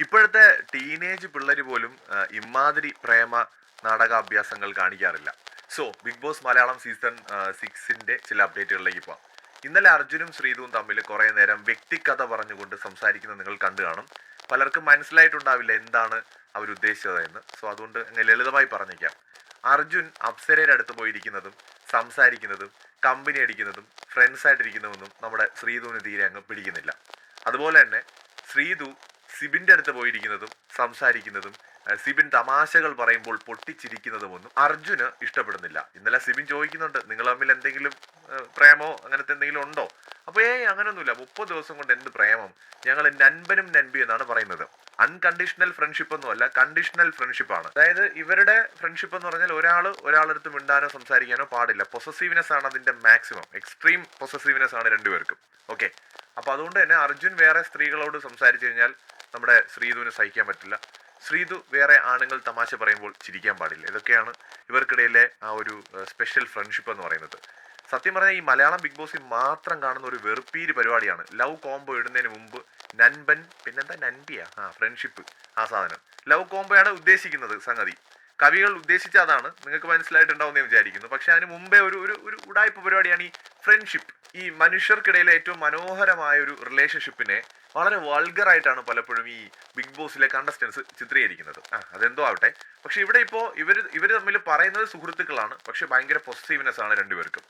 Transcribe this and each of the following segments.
ഇപ്പോഴത്തെ ടീനേജ് പിള്ളേർ പോലും ഇമാതിരി പ്രേമ നാടകാഭ്യാസങ്ങൾ കാണിക്കാറില്ല. So big boss Malayalam season 6ന്റെ ചില അപ്ഡേറ്റുകളിലേക്ക് പോവാം. ഇന്നലെ അർജുനും ശ്രീതുവും തമ്മിൽ കുറേ നേരം വ്യക്തികഥ പറഞ്ഞുകൊണ്ട് സംസാരിക്കുന്നത് നിങ്ങൾ കണ്ടു കാണും. പലർക്കും മനസ്സിലായിട്ടുണ്ടാവില്ല എന്താണ് അവരുദ്ദേശിച്ചതെന്ന്. സോ അതുകൊണ്ട് അങ്ങനെ ലളിതമായി പറഞ്ഞേക്കാം. അർജുൻ അപ്സരയുടെ അടുത്ത് പോയിരിക്കുന്നതും സംസാരിക്കുന്നതും കമ്പനി അടിക്കുന്നതും ഫ്രണ്ട്സായിട്ടിരിക്കുന്നതൊന്നും നമ്മുടെ ശ്രീതുവിന് തീരെ അങ്ങ് പിടിക്കുന്നില്ല. അതുപോലെ തന്നെ ശ്രീതു സിബിന്റെ അടുത്ത് പോയിരിക്കുന്നതും സംസാരിക്കുന്നതും സിബിൻ തമാശകൾ പറയുമ്പോൾ പൊട്ടിച്ചിരിക്കുന്നതുമൊന്നും അർജുന് ഇഷ്ടപ്പെടുന്നില്ല. ഇന്നലെ സിബിൻ ചോദിക്കുന്നുണ്ട്, നിങ്ങൾ തമ്മിൽ എന്തെങ്കിലും പ്രേമോ അങ്ങനത്തെ എന്തെങ്കിലും ഉണ്ടോ? അപ്പോൾ അങ്ങനെയൊന്നുമില്ല, 30 ദിവസം കൊണ്ട് എന്ത് പ്രേമം, ഞങ്ങൾ നൻപനും നൻപി എന്നാണ് പറയുന്നത്. അൺകണ്ടീഷണൽ ഫ്രണ്ട്ഷിപ്പ് ഒന്നുമല്ല, കണ്ടീഷണൽ ഫ്രണ്ട്ഷിപ്പാണ്. അതായത് ഇവരുടെ ഫ്രണ്ട്ഷിപ്പ് എന്ന് പറഞ്ഞാൽ ഒരാളടുത്ത് മിണ്ടാനോ സംസാരിക്കാനോ പാടില്ല. പൊസസീവ്നെസ് ആണ് അതിന്റെ മാക്സിമം. എക്സ്ട്രീം പൊസസീവ്നെസ് ആണ് രണ്ടുപേർക്കും. ഓക്കെ, അപ്പൊ അതുകൊണ്ട് തന്നെ അർജുൻ വേറെ സ്ത്രീകളോട് സംസാരിച്ചു കഴിഞ്ഞാൽ നമ്മുടെ ശ്രീതുവിന് സഹിക്കാൻ പറ്റില്ല. ശ്രീതു വേറെ ആണുങ്ങൾ തമാശ പറയുമ്പോൾ ചിരിക്കാൻ പാടില്ല. ഇതൊക്കെയാണ് ഇവർക്കിടയിലെ ആ ഒരു സ്പെഷ്യൽ ഫ്രണ്ട്ഷിപ്പ് എന്ന് പറയുന്നത്. സത്യം പറഞ്ഞാൽ ഈ മലയാളം ബിഗ് ബോസിൽ മാത്രം കാണുന്ന ഒരു വെറുപ്പീര് പരിപാടിയാണ്. ലവ് കോംബോ ഇടുന്നതിന് മുമ്പ് നൻപൻ, പിന്നെന്താ നൻപിയാ, ഫ്രണ്ട്ഷിപ്പ്, ആ സാധനം ലവ് കോംബോയാണ് ഉദ്ദേശിക്കുന്നത്. സംഗതി കവികൾ ഉദ്ദേശിച്ച അതാണ്, നിങ്ങൾക്ക് മനസ്സിലായിട്ടുണ്ടാവും എന്ന് വിചാരിക്കുന്നു. പക്ഷെ അതിന് മുമ്പേ ഒരു ഒരു ഉടായ്പ പരിപാടിയാണ് ഈ ഫ്രണ്ട്ഷിപ്പ്. ഈ മനുഷ്യർക്കിടയിലെ ഏറ്റവും മനോഹരമായ ഒരു റിലേഷൻഷിപ്പിനെ വളരെ വൾഗറായിട്ടാണ് പലപ്പോഴും ഈ ബിഗ് ബോസിലെ കണ്ടസ്റ്റൻസ് ചിത്രീകരിക്കുന്നത്. അതെന്തോ ആവട്ടെ. പക്ഷെ ഇവിടെ ഇപ്പോൾ ഇവർ തമ്മിൽ പറയുന്നത് സുഹൃത്തുക്കളാണ്, പക്ഷെ ഭയങ്കര പൊസസീവ്നെസ് ആണ് രണ്ടുപേർക്കും.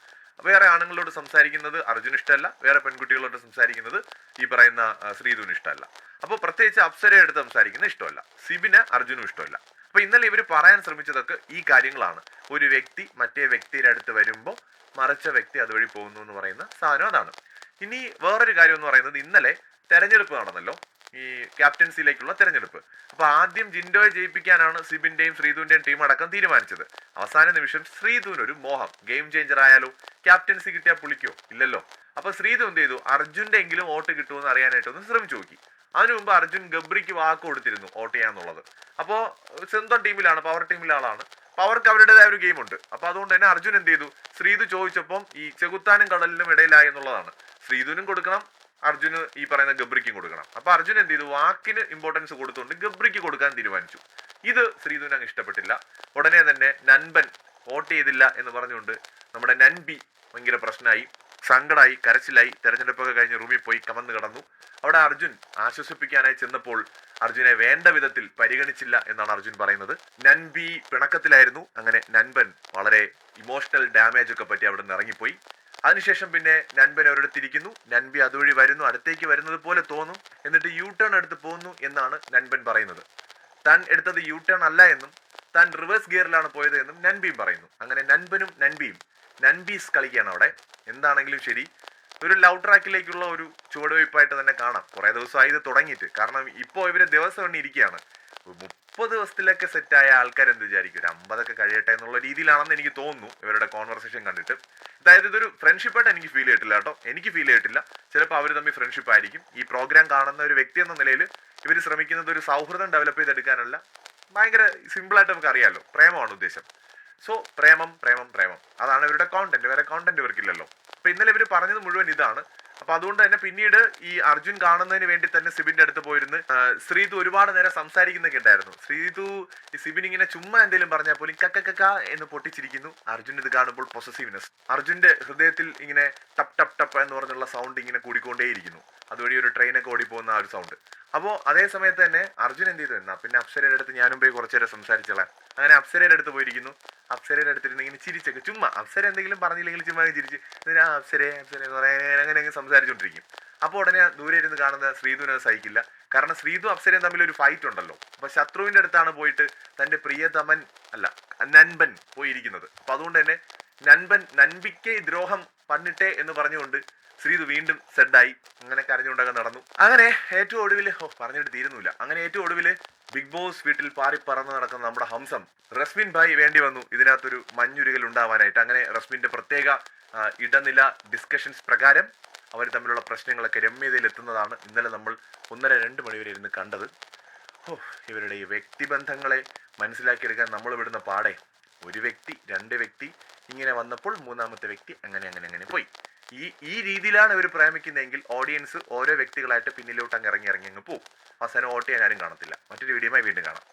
വേറെ ആണുങ്ങളോട് സംസാരിക്കുന്നത് അർജുന് ഇഷ്ടമല്ല, വേറെ പെൺകുട്ടികളോട് സംസാരിക്കുന്നത് ഈ പറയുന്ന ശ്രീധുവിന് ഇഷ്ടമല്ല. അപ്പോൾ പ്രത്യേകിച്ച് അപ്സരയുടെ അടുത്ത് സംസാരിക്കുന്നത് ഇഷ്ടമല്ല, സിബിന് അർജുനും ഇഷ്ടമല്ല. അപ്പൊ ഇന്നലെ ഇവർ പറയാൻ ശ്രമിച്ചതൊക്കെ ഈ കാര്യങ്ങളാണ്. ഒരു വ്യക്തി മറ്റേ വ്യക്തിയുടെ അടുത്ത് വരുമ്പോൾ മറിച്ച വ്യക്തി അതുവഴി പോകുന്നു എന്ന് പറയുന്ന സാധനം അതാണ്. ഇനി വേറൊരു കാര്യം എന്ന് പറയുന്നത്, ഇന്നലെ തെരഞ്ഞെടുപ്പ് നടന്നല്ലോ, ഈ ക്യാപ്റ്റൻസിയിലേക്കുള്ള തെരഞ്ഞെടുപ്പ്. അപ്പൊ ആദ്യം ജിൻഡോയെ ജയിപ്പിക്കാനാണ് സിബിന്റെയും ശ്രീധുവിന്റെയും ടീം അടക്കം തീരുമാനിച്ചത്. അവസാന നിമിഷം ശ്രീധുവിനൊരു മോഹം, ഗെയിം ചേഞ്ചർ ആയാലോ, ക്യാപ്റ്റൻസി കിട്ടിയാൽ പുളിക്കോ, ഇല്ലല്ലോ. അപ്പൊ ശ്രീധു എന്ത് ചെയ്തു, അർജുന്റെ എങ്കിലും വോട്ട് കിട്ടുമെന്ന് അറിയാനായിട്ടൊന്ന് ശ്രമിച്ചു നോക്കി. അതിനു മുമ്പ് അർജുൻ ഗബ്രിക്ക് വാക്ക് കൊടുത്തിരുന്നു വോട്ട് ചെയ്യാന്നുള്ളത്. അപ്പോൾ സ്വന്തം ടീമിലാണ്, പവർ ടീമിലെ ആളാണ്. അപ്പൊ അവർക്ക് അവരുടേതായ ഒരു ഗെയിം ഉണ്ട്. അപ്പൊ അതുകൊണ്ട് തന്നെ അർജുൻ എന്ത് ചെയ്തു, ശ്രീധു ചോദിച്ചപ്പം ഈ ചെകുത്താനും കടലിനും ഇടയിലായി എന്നുള്ളതാണ്. ശ്രീധുവിനും കൊടുക്കണം, അർജുന് ഈ പറയുന്ന ഗബ്രിക്കും കൊടുക്കണം. അപ്പൊ അർജുൻ എന്ത് ചെയ്തു, വാക്കിന് ഇമ്പോർട്ടൻസ് കൊടുത്തുകൊണ്ട് ഗബ്രിക്ക് കൊടുക്കാൻ തീരുമാനിച്ചു. ഇത് ശ്രീധുവിന് അങ്ങ് ഇഷ്ടപ്പെട്ടില്ല. ഉടനെ തന്നെ നൻപൻ വോട്ട് ചെയ്തില്ല എന്ന് പറഞ്ഞുകൊണ്ട് നമ്മുടെ നൻബി ഭയങ്കര പ്രശ്നമായി, സങ്കടമായി, കരച്ചിലായി. തെരഞ്ഞെടുപ്പൊക്കെ കഴിഞ്ഞ് റൂമിൽ പോയി കമന്ന് കിടന്നു. അവിടെ അർജുൻ ആശ്വസിപ്പിക്കാനായി ചെന്നപ്പോൾ അർജുനെ വേണ്ട വിധത്തിൽ പരിഗണിച്ചില്ല എന്നാണ് അർജുൻ പറയുന്നത്. നൻബി പിണക്കത്തിലായിരുന്നു. അങ്ങനെ നൻപൻ വളരെ ഇമോഷണൽ ഡാമേജ് ഒക്കെ പറ്റി അവിടെ നിന്ന് ഇറങ്ങിപ്പോയി. അതിനുശേഷം പിന്നെ നൻപൻ ഒരിടത്തിരിക്കുന്നു, നൻബി അതുവഴി വരുന്നു, അടുത്തേക്ക് വരുന്നത് പോലെ തോന്നും, എന്നിട്ട് യു ടേൺ എടുത്ത് പോകുന്നു എന്നാണ് നൻപൻ പറയുന്നത്. താൻ എടുത്തത് യു ടേൺ അല്ല എന്നും താൻ റിവേഴ്സ് ഗിയറിലാണ് പോയത് എന്നും നൻബിയും പറയുന്നു. അങ്ങനെ നൻപനും നൻബിയും നൻബീസ് കളിക്കുകയാണ് അവിടെ. എന്താണെങ്കിലും ശരി, ഒരു ലവ് ട്രാക്കിലേക്കുള്ള ഒരു ചുവടുവയ്പായിട്ട് തന്നെ കാണാം. കുറെ ദിവസമായി ഇത് തുടങ്ങിയിട്ട്. കാരണം ഇപ്പോൾ ഇവര് ദിവസം എണ്ണി ഇരിക്കുകയാണ്. 30 ദിവസത്തിലൊക്കെ സെറ്റായ ആൾക്കാർ എന്ത് വിചാരിക്കും, ഒരു 50 കഴിയട്ടെ എന്നുള്ള രീതിയിലാണെന്ന് എനിക്ക് തോന്നുന്നു ഇവരുടെ കോൺവെർസേഷൻ കണ്ടിട്ട്. അതായത് ഇതൊരു ഫ്രണ്ട്ഷിപ്പായിട്ട് എനിക്ക് ഫീൽ ചെയ്തിട്ടില്ല കേട്ടോ, എനിക്ക് ഫീൽ ചെയ്തിട്ടില്ല. ചിലപ്പോൾ അവർ തമ്മിൽ ഫ്രണ്ട്ഷിപ്പ് ആയിരിക്കും. ഈ പ്രോഗ്രാം കാണുന്ന ഒരു വ്യക്തി എന്ന നിലയിൽ ഇവർ ശ്രമിക്കുന്നത് ഒരു സൗഹൃദം ഡെവലപ്പ് ചെയ്തെടുക്കാനല്ല. ഭയങ്കര സിമ്പിളായിട്ട് നമുക്ക് അറിയാമല്ലോ, പ്രേമമാണ് ഉദ്ദേശം. സോ പ്രേമം പ്രേമം പ്രേമം, അതാണ് ഇവരുടെ കോണ്ടന്റ്. വേറെ കോണ്ടന്റ് ഇവർക്കില്ലല്ലോ. അപ്പൊ ഇന്നലെ ഇവർ പറഞ്ഞത് മുഴുവൻ ഇതാണ്. അപ്പൊ അതുകൊണ്ട് തന്നെ പിന്നീട് ഈ അർജുൻ കാണുന്നതിന് വേണ്ടി തന്നെ സിബിന്റെ അടുത്ത് പോയിരുന്ന് ശ്രീതു ഒരുപാട് നേരം സംസാരിക്കുന്നൊക്കെ ഉണ്ടായിരുന്നു. ശ്രീതു സിബിൻ ഇങ്ങനെ ചുമ്മാ എന്തെങ്കിലും പറഞ്ഞാൽ പോലും കക്ക എന്ന് പൊട്ടിച്ചിരിക്കുന്നു. അർജുൻ ഇത് കാണുമ്പോൾ പൊസസീവ്നെസ്, അർജുന്റെ ഹൃദയത്തിൽ ഇങ്ങനെ ടപ്പ് ടപ്പ് ടപ്പ് എന്ന് പറഞ്ഞുള്ള സൗണ്ട് ഇങ്ങനെ കൂടിക്കൊണ്ടേയിരിക്കുന്നു. അതുവഴി ഒരു ട്രെയിനൊക്കെ ഓടിപ്പോകുന്ന ആ ഒരു സൗണ്ട്. അപ്പോൾ അതേ സമയത്ത് തന്നെ അർജുൻ എന്ത് ചെയ്തു, എന്നാ പിന്നെ അപ്സരയുടെ അടുത്ത് ഞാനും പോയി കുറച്ചു നേരം സംസാരിച്ചോളാം. അങ്ങനെ അപ്സരയുടെ അടുത്ത് പോയിരിക്കുന്നു. അപ്സരയുടെ അടുത്തിരുന്ന് ഇങ്ങനെ ചിരിച്ചൊക്കെ ചുമ്മാ, അപ്സര എന്തെങ്കിലും പറഞ്ഞില്ലെങ്കിൽ ചുമ്മാ ചിരിച്ച് അപ്സരെ അപ്സരെ എന്ന് പറയാൻ അങ്ങനെ സംസാരിച്ചുകൊണ്ടിരിക്കും. അപ്പോൾ ഉടനെ ദൂരെ ഇരുന്ന് കാണുന്ന ശ്രീധുവിന് അത് സഹിക്കില്ല. കാരണം ശ്രീധു അപ്സരയും തമ്മിൽ ഒരു ഫൈറ്റ് ഉണ്ടല്ലോ. അപ്പൊ ശത്രുവിന്റെ അടുത്താണ് പോയിട്ട് തന്റെ പ്രിയതമൻ അല്ല നൻപൻ പോയിരിക്കുന്നത്. അപ്പൊ അതുകൊണ്ട് തന്നെ നൻപിക്ക് ദ്രോഹം പണിട്ടെ എന്ന് പറഞ്ഞുകൊണ്ട് ശ്രീധു വീണ്ടും സെഡായി. അങ്ങനെ കരഞ്ഞുകൊണ്ടൊക്കെ നടന്നു. അങ്ങനെ ഏറ്റവും ഒടുവിൽ പറഞ്ഞിട്ട് തീരുന്നില്ല. അങ്ങനെ ഏറ്റവും ഒടുവിൽ ബിഗ് ബോസ് വീട്ടിൽ പാറിപ്പറന്ന് നടക്കുന്ന നമ്മുടെ ഹംസം റസ്മിൻ ഭായ് വേണ്ടി വന്നു ഇതിനകത്തൊരു മഞ്ഞുരുകൽ ഉണ്ടാവാനായിട്ട്. അങ്ങനെ റസ്മിന്റെ പ്രത്യേക ഇടനില ഡിസ്കഷൻസ് പ്രകാരം അവർ തമ്മിലുള്ള പ്രശ്നങ്ങളൊക്കെ രമ്യതയിൽ എത്തുന്നതാണ് ഇന്നലെ നമ്മൾ 1:30-2 മണി വരെ ഇരുന്ന് കണ്ടത്. ഇവരുടെ ഈ വ്യക്തിബന്ധങ്ങളെ മനസ്സിലാക്കിയെടുക്കാൻ നമ്മൾ വിടുന്ന പാടെ, ഒരു വ്യക്തി 2 വ്യക്തി ഇങ്ങനെ വന്നപ്പോൾ 3-ാമത്തെ വ്യക്തി അങ്ങനെ പോയി. ഈ രീതിയിലാണ് ഇവർ പ്രേമിക്കുന്നതെങ്കിൽ ഓഡിയൻസ് ഓരോ വ്യക്തികളായിട്ട് പിന്നിലോട്ട് അങ്ങ് ഇറങ്ങി അങ്ങ് പോകും. അവസാനം വോട്ട് ചെയ്യാൻ ആരും കാണത്തില്ല. മറ്റൊരു വീഡിയോയുമായി വീണ്ടും കാണാം.